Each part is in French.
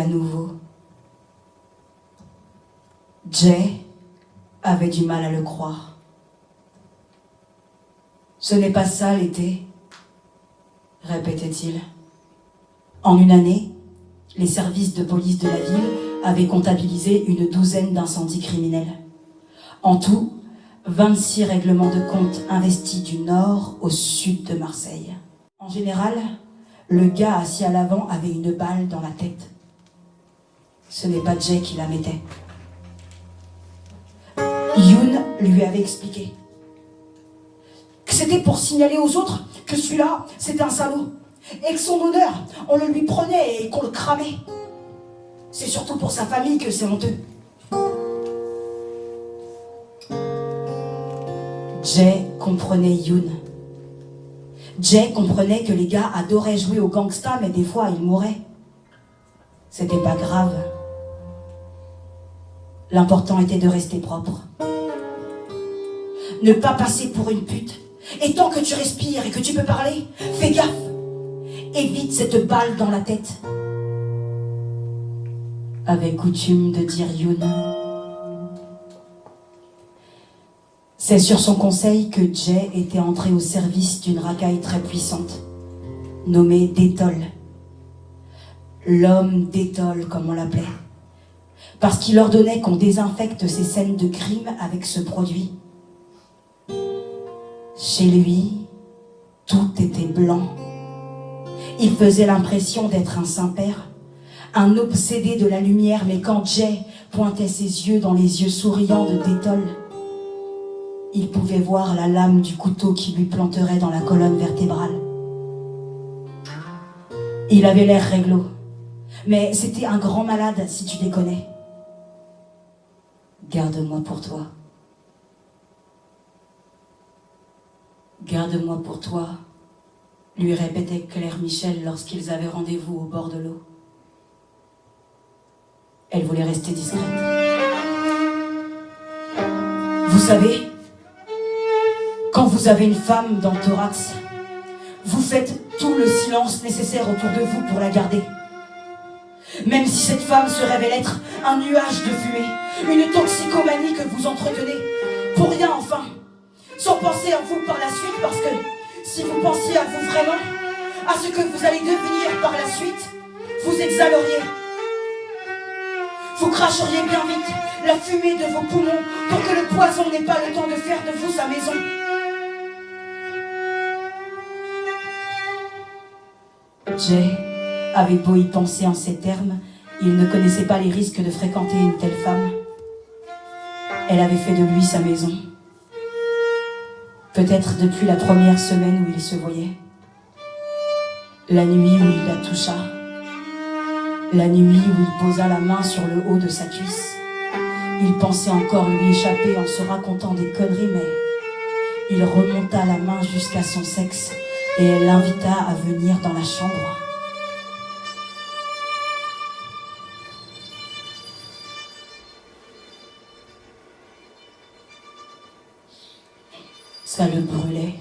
à nouveau. Jay avait du mal à le croire. Ce n'est pas ça l'été, répétait-il. En une année, les services de police de la ville avaient comptabilisé une douzaine d'incendies criminels. En tout, 26 règlements de compte investis du nord au sud de Marseille. En général, le gars assis à l'avant avait une balle dans la tête. Ce n'est pas Jay qui la mettait. Youn lui avait expliqué que c'était pour signaler aux autres que celui-là, c'était un salaud. Et que son honneur, on le lui prenait et qu'on le cramait. C'est surtout pour sa famille que c'est honteux. Jay comprenait Youn. Jay comprenait que les gars adoraient jouer au gangsta, mais des fois ils mouraient. C'était pas grave. L'important était de rester propre. Ne pas passer pour une pute. Et tant que tu respires et que tu peux parler, fais gaffe. Évite cette balle dans la tête. Avait coutume de dire Youn. C'est sur son conseil que Jay était entré au service d'une racaille très puissante, nommée Détol. L'homme Détol, comme on l'appelait. Parce qu'il ordonnait qu'on désinfecte ces scènes de crime avec ce produit. Chez lui, tout était blanc. Il faisait l'impression d'être un saint-père, un obsédé de la lumière, mais quand Jay pointait ses yeux dans les yeux souriants de Détol, il pouvait voir la lame du couteau qui lui planterait dans la colonne vertébrale. Il avait l'air réglo, mais c'était un grand malade si tu déconnais. Garde-moi pour toi. Garde-moi pour toi, lui répétait Claire Michel lorsqu'ils avaient rendez-vous au bord de l'eau. Elle voulait rester discrète. Vous savez, quand vous avez une femme dans le thorax, vous faites tout le silence nécessaire autour de vous pour la garder. Même si cette femme se révèle être un nuage de fumée, une toxicomanie que vous entretenez, pour rien enfin, sans penser à vous par la suite, parce que si vous pensiez à vous vraiment, à ce que vous allez devenir par la suite, vous exhaleriez. Vous cracheriez bien vite la fumée de vos poumons pour que le poison n'ait pas le temps de faire de vous sa maison. Jay avait beau y penser en ces termes, il ne connaissait pas les risques de fréquenter une telle femme. Elle avait fait de lui sa maison. Peut-être depuis la première semaine où ils se voyaient. La nuit où il la toucha. La nuit où il posa la main sur le haut de sa cuisse. Il pensait encore lui échapper en se racontant des conneries, mais il remonta la main jusqu'à son sexe et elle l'invita à venir dans la chambre. Ça le brûlait.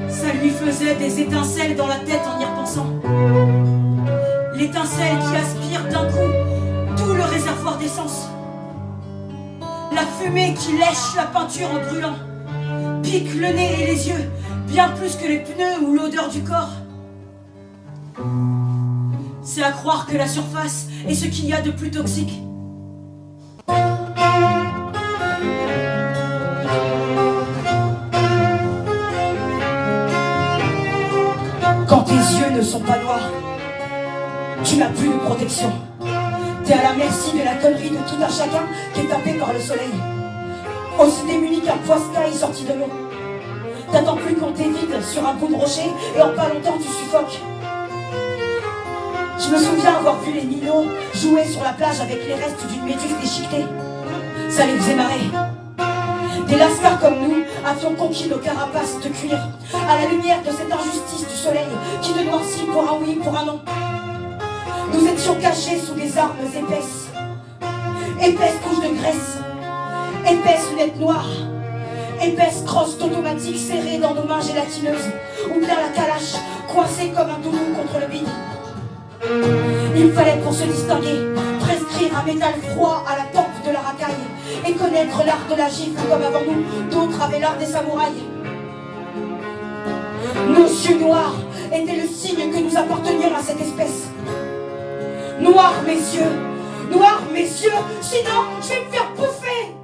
Ça lui faisait des étincelles dans la tête en y repensant. L'étincelle qui aspire d'un coup tout le réservoir d'essence. La fumée qui lèche la peinture en brûlant, pique le nez et les yeux, bien plus que les pneus ou l'odeur du corps. C'est à croire que la surface est ce qu'il y a de plus toxique. Quand tes yeux ne sont pas noirs, tu n'as plus de protection. T'es à la merci de la connerie de tout un chacun qui est tapé par le soleil. Aussi démuni qu'un poiscaille sorti de l'eau. T'attends plus qu'on t'évite sur un bout de rocher et en pas longtemps tu suffoques. Je me souviens avoir vu les minots jouer sur la plage avec les restes d'une méduse déchiquetée. Ça les faisait marrer. Des lascars comme nous avions conquis nos carapaces de cuir à la lumière de cette injustice du soleil qui te noircit pour un oui, pour un non. Nous étions cachés sous des armes épaisses, épaisses couches de graisse, épaisses lunettes noires, épaisse crosse automatique serrée dans nos mains gélatineuses, ou bien la calache coincée comme un doudou contre le bide. Il fallait pour se distinguer prescrire un métal froid à la tempe de la racaille et connaître l'art de la gifle comme avant nous, d'autres avaient l'art des samouraïs. Nos yeux noirs étaient le signe que nous appartenions à cette espèce. Noirs mes yeux, sinon je vais me faire bouffer.